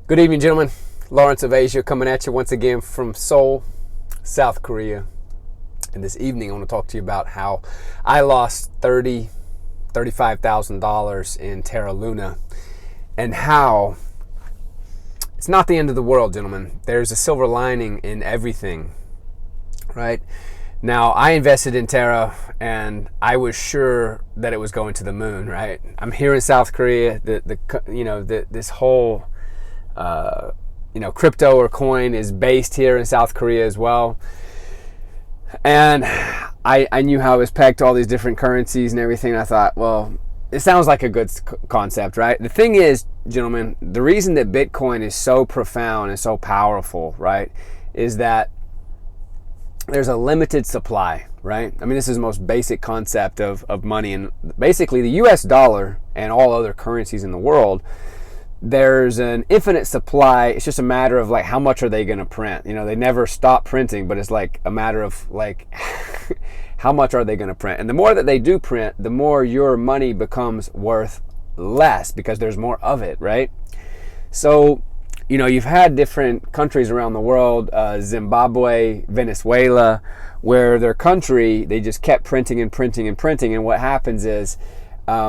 Good evening, gentlemen. Lawrence of Asia coming at you once again from Seoul, South Korea. And this evening I want to talk to you about how I lost $35,000 in Terra Luna and how it's not the end of the world, gentlemen. There's a silver lining in everything, right? Now, I invested in Terra and I was sure that it was going to the moon, right? I'm here in South Korea. This whole crypto or coin is based here in South Korea as well. And I knew how it was pegged to all these different currencies and everything. I thought, well, it sounds like a good concept, right? The thing is, gentlemen, the reason that Bitcoin is so profound and so powerful, right, is that there's a limited supply, right? I mean, this is the most basic concept of money. And basically, the US dollar and all other currencies in the world, there's an infinite supply. It's just a matter of like how much are they going to print. They never stop printing, but it's like a matter of like how much are they going to print. And the more that they do print, the more your money becomes worth less because there's more of it, right? So you've had different countries around the world, Zimbabwe, Venezuela, where their country, they just kept printing and printing and printing. And what happens is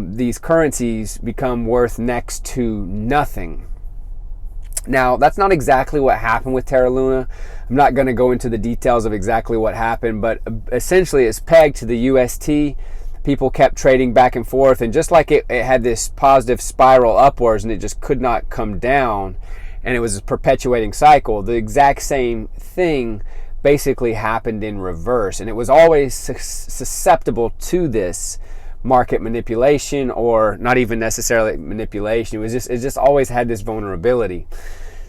these currencies become worth next to nothing. Now, that's not exactly what happened with Terra Luna. I'm not going to go into the details of exactly what happened, but essentially it's pegged to the UST. People kept trading back and forth, and just like it had this positive spiral upwards and it just could not come down, and it was a perpetuating cycle, the exact same thing basically happened in reverse, and it was always susceptible to this market manipulation, or not even necessarily manipulation. It just always had this vulnerability.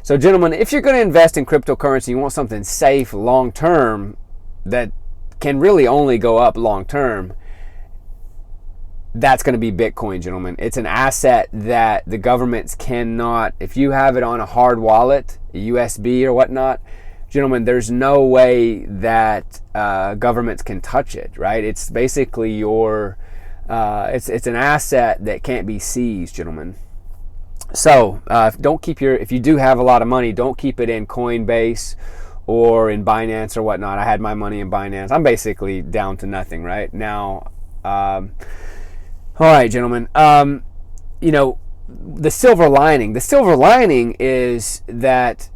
So gentlemen, if you're going to invest in cryptocurrency, you want something safe long term that can really only go up long term, that's going to be Bitcoin, gentlemen. It's an asset that the governments cannot, if you have it on a hard wallet, a USB or whatnot, gentlemen, there's no way that governments can touch it, right? It's basically your it's an asset that can't be seized, gentlemen. So if you do have a lot of money, don't keep it in Coinbase or in Binance or whatnot. I had my money in Binance. I'm basically down to nothing right now. All right, gentlemen. The silver lining is that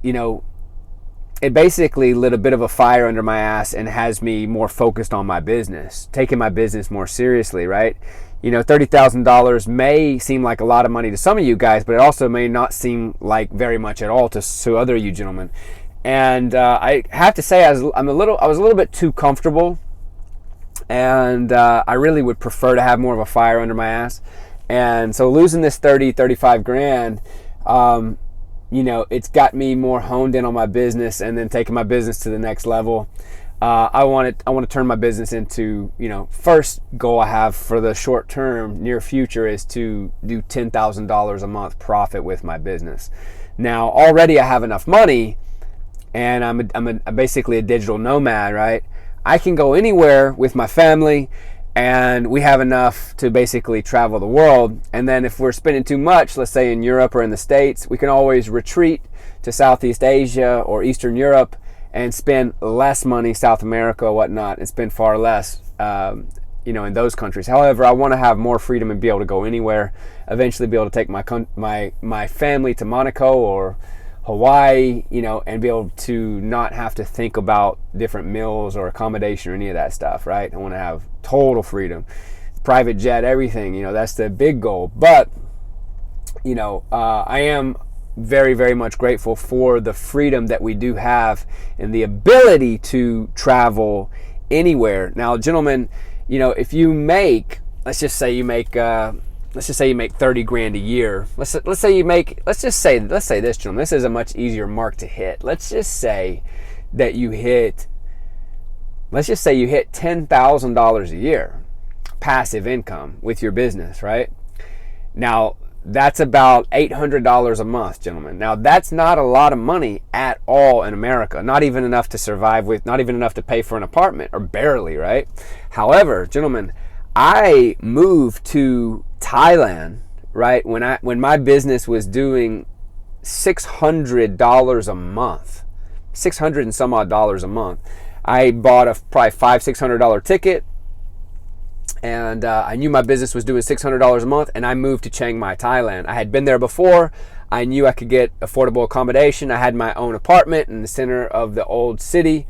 it basically lit a bit of a fire under my ass and has me more focused on my business, taking my business more seriously, right? $30,000 may seem like a lot of money to some of you guys, but it also may not seem like very much at all to other you gentlemen. And I have to say, I was a little bit too comfortable, and I really would prefer to have more of a fire under my ass. And so losing this 35 grand, it's got me more honed in on my business and then taking my business to the next level. I want to turn my business into, first goal I have for the short term, near future, is to do $10,000 a month profit with my business. Now, already I have enough money, and I'm basically a digital nomad, right? I can go anywhere with my family, and we have enough to basically travel the world. And then if we're spending too much, let's say in Europe or in the States, we can always retreat to Southeast Asia or Eastern Europe and spend less money, South America or whatnot, and spend far less, in those countries. However, I want to have more freedom and be able to go anywhere. Eventually, be able to take my family to Monaco or Hawaii, and be able to not have to think about different meals or accommodation or any of that stuff, right? I want to have total freedom, private jet, everything. That's the big goal. But I am very, very much grateful for the freedom that we do have and the ability to travel anywhere. Now, gentlemen, if you make, let's just say you make 30 grand a year. Let's say this, gentlemen. This is a much easier mark to hit. Let's just say you hit $10,000 a year passive income with your business, right? Now, that's about $800 a month, gentlemen. Now, that's not a lot of money at all in America. Not even enough to survive with, not even enough to pay for an apartment, or barely, right? However, gentlemen, I moved to Thailand, right? When my business was doing $600 a month, 600 and some odd dollars a month. I bought a probably $500-600 ticket, and I knew my business was doing $600 a month, and I moved to Chiang Mai, Thailand. I had been there before. I knew I could get affordable accommodation. I had my own apartment in the center of the old city,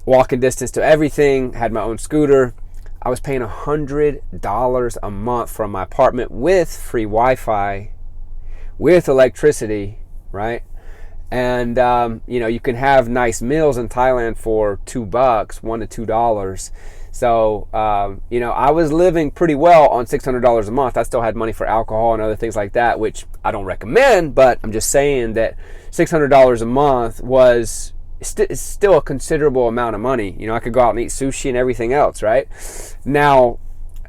walking distance to everything, had my own scooter. I was paying $100 a month for my apartment with free Wi-Fi, with electricity, right? And, you can have nice meals in Thailand for $2, $1 to $2. So, I was living pretty well on $600 a month. I still had money for alcohol and other things like that, which I don't recommend, but I'm just saying that $600 a month was still a considerable amount of money. I could go out and eat sushi and everything else, right? Now,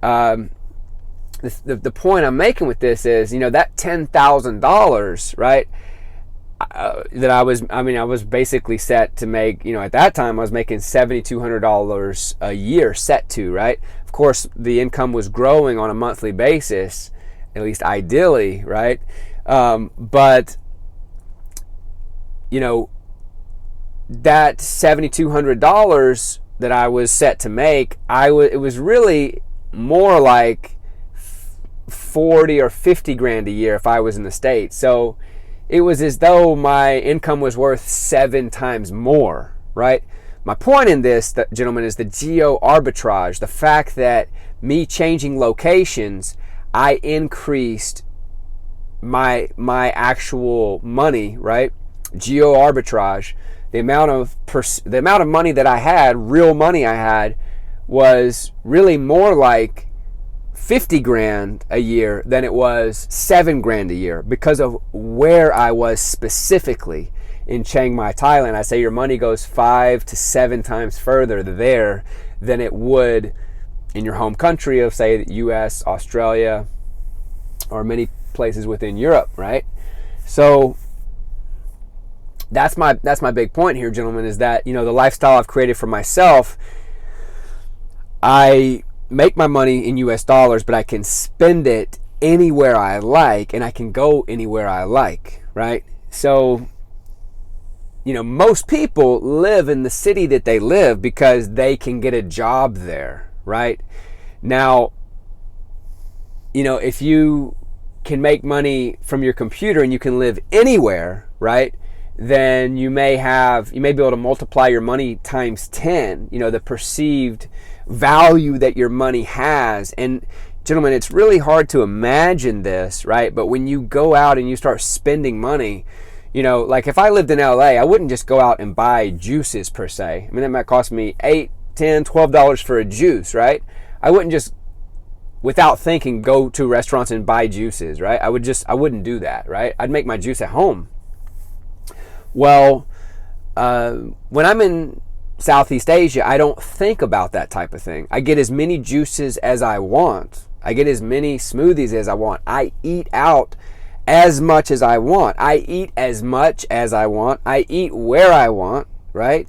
the point I'm making with this is, that $10,000, right? That I was basically set to make, at that time I was making $7,200 a year set to, right? Of course, the income was growing on a monthly basis, at least ideally, right? But, that $7,200 that I was set to make, it was really more like 40 or 50 grand a year if I was in the States. So it was as though my income was worth 7 times more, right? My point in this, gentlemen, is the geo arbitrage, the fact that me changing locations, I increased my actual money, right? Geo arbitrage, the amount of money that I had, real money I had, was really more like 50 grand a year than it was 7 grand a year, because of where I was specifically in Chiang Mai, Thailand. I say your money goes 5 to 7 times further there than it would in your home country of, say, the US, Australia, or many places within Europe, right? So that's my big point here, gentlemen, is that, the lifestyle I've created for myself, I make my money in US dollars, but I can spend it anywhere I like, and I can go anywhere I like, right? So, most people live in the city that they live because they can get a job there, right? Now, if you can make money from your computer and you can live anywhere, right, then you may be able to multiply your money times 10, the perceived value that your money has. And gentlemen, it's really hard to imagine this, right? But when you go out and you start spending money, like if I lived in LA, I wouldn't just go out and buy juices per se. I mean, that might cost me $8, $10, $12 for a juice, right? I wouldn't just, without thinking, go to restaurants and buy juices, right? I wouldn't do that, right? I'd make my juice at home. Well, when I'm in Southeast Asia, I don't think about that type of thing. I get as many juices as I want. I get as many smoothies as I want. I eat out as much as I want. I eat as much as I want. I eat where I want, right?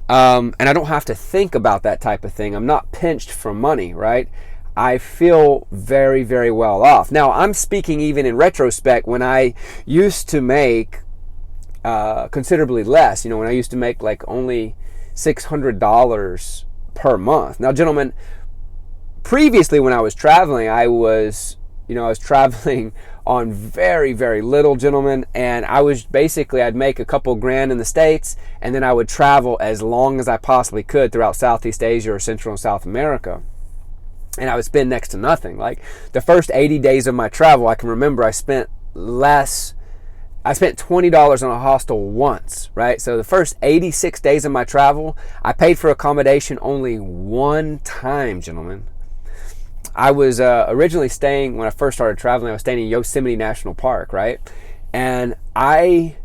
And I don't have to think about that type of thing. I'm not pinched for money, right? I feel very, very well off. Now, I'm speaking even in retrospect when I used to make considerably less, when I used to make like only $600 per month. Now, gentlemen, previously when I was traveling, I was traveling on very, very little, gentlemen, and I'd make a couple grand in the States, and then I would travel as long as I possibly could throughout Southeast Asia or Central and South America. And I would spend next to nothing. Like the first 80 days of my travel, I can remember I spent $20 on a hostel once, right? So the first 86 days of my travel, I paid for accommodation only one time, gentlemen. I was originally staying, when I first started traveling, I was staying in Yosemite National Park, right? And I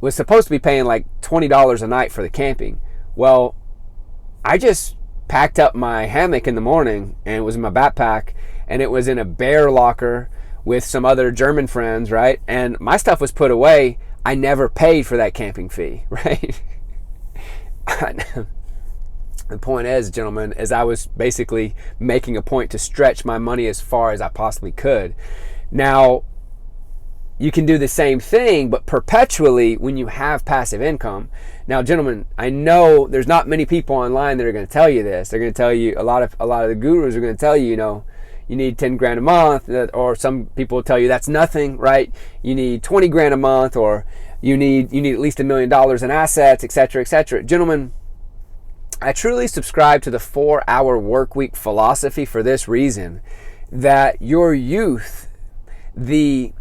was supposed to be paying like $20 a night for the camping. Well, I just packed up my hammock in the morning, and it was in my backpack, and it was in a bear locker with some other German friends, right? And my stuff was put away. I never paid for that camping fee, right? The point is, gentlemen, is I was basically making a point to stretch my money as far as I possibly could. Now, you can do the same thing, but perpetually when you have passive income. Now, gentlemen, I know there's not many people online that are going to tell you this. They're going to tell you, a lot of the gurus are going to tell you, you know, you need 10 grand a month, or some people will tell you that's nothing, right? You need 20 grand a month, or you need at least $1 million in assets, etc., etc. Gentlemen, I truly subscribe to the 4-hour work week philosophy for this reason, that your youth, the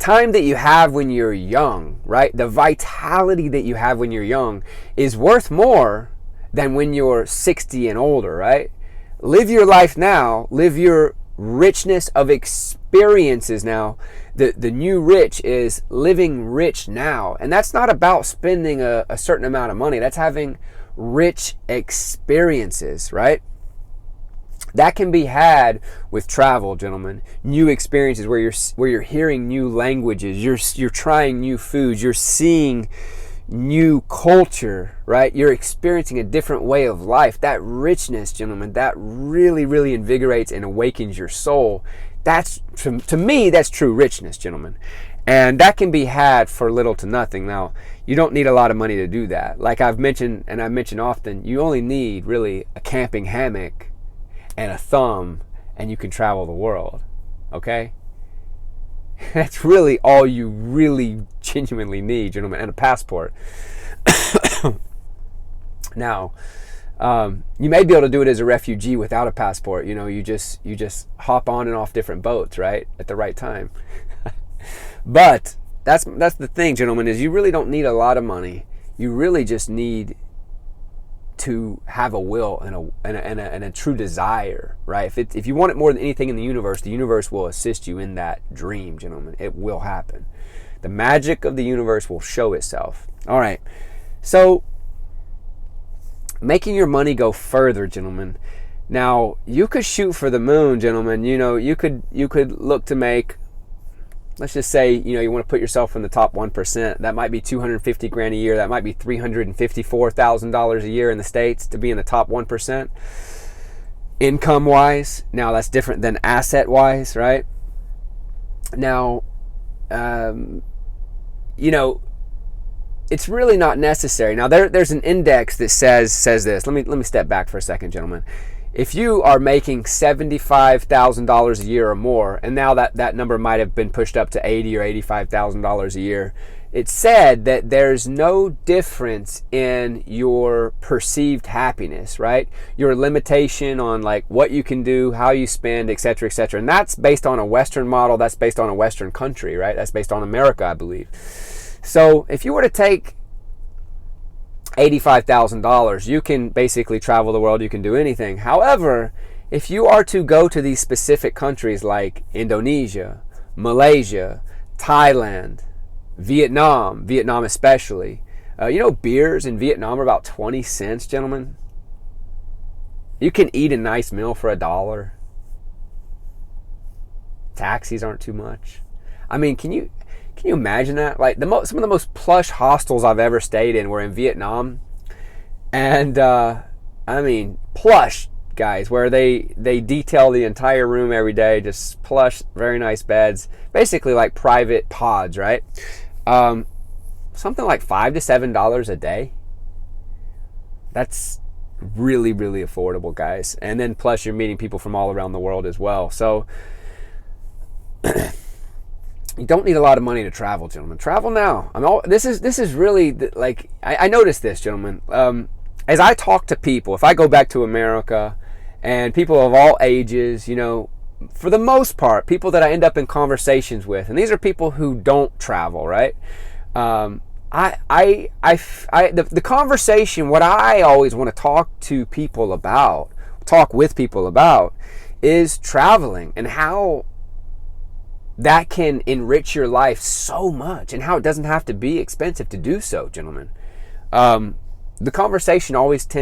time that you have when you're young, right? The vitality that you have when you're young is worth more than when you're 60 and older, right? Live your life now. Live your richness of experiences now. The new rich is living rich now. And that's not about spending a certain amount of money. That's having rich experiences, right? That can be had with travel, gentlemen. New experiences where you're hearing new languages, you're trying new foods, you're seeing new culture, right? You're experiencing a different way of life. That richness, gentlemen, that really, really invigorates and awakens your soul. That's, to me, that's true richness, gentlemen. And that can be had for little to nothing. Now, you don't need a lot of money to do that. Like I've mentioned, and I mention often, you only need really a camping hammock and a thumb, and you can travel the world, okay? That's really all you really genuinely need, gentlemen, and a passport. Now, you may be able to do it as a refugee without a passport. You know, you just hop on and off different boats, right, at the right time. But that's the thing, gentlemen, is you really don't need a lot of money. You really just need to have a will and a true desire, right? If you want it more than anything in the universe will assist you in that dream, gentlemen. It will happen. The magic of the universe will show itself. All right. So, making your money go further, gentlemen. Now, you could shoot for the moon, gentlemen. You know, you could look to make, let's just say, you know, you want to put yourself in the top 1%. That might be 250 grand a year. That might be $354,000 a year in the States to be in the top 1%. Income wise, now that's different than asset wise, right? Now, you know, it's really not necessary. Now, there's an index that says this. Let me step back for a second, gentlemen. If you are making $75,000 a year or more, and now that number might have been pushed up to $80,000 or $85,000 a year, it's said that there's no difference in your perceived happiness, right? Your limitation on like what you can do, how you spend, etc., etc. And that's based on a Western model. That's based on a Western country, right? That's based on America, I believe. So if you were to take $85,000, you can basically travel the world, you can do anything. However, if you are to go to these specific countries like Indonesia, Malaysia, Thailand, Vietnam especially, you know, beers in Vietnam are about 20 cents, gentlemen. You can eat a nice meal for $1. Taxis aren't too much. I mean, can you imagine that? Like some of the most plush hostels I've ever stayed in were in Vietnam, and I mean plush, guys, where they detail the entire room every day, just plush, very nice beds, basically like private pods, right? Something like $5 to $7 a day. That's really, really affordable, guys. And then plus you're meeting people from all around the world as well. So you don't need a lot of money to travel, gentlemen. Travel now. This is really like I noticed this, gentlemen. As I talk to people, if I go back to America, and people of all ages, you know, for the most part, people that I end up in conversations with, and these are people who don't travel, right? The conversation, what I always want to talk with people about, is traveling and how that can enrich your life so much, and how it doesn't have to be expensive to do so, gentlemen. The conversation always tends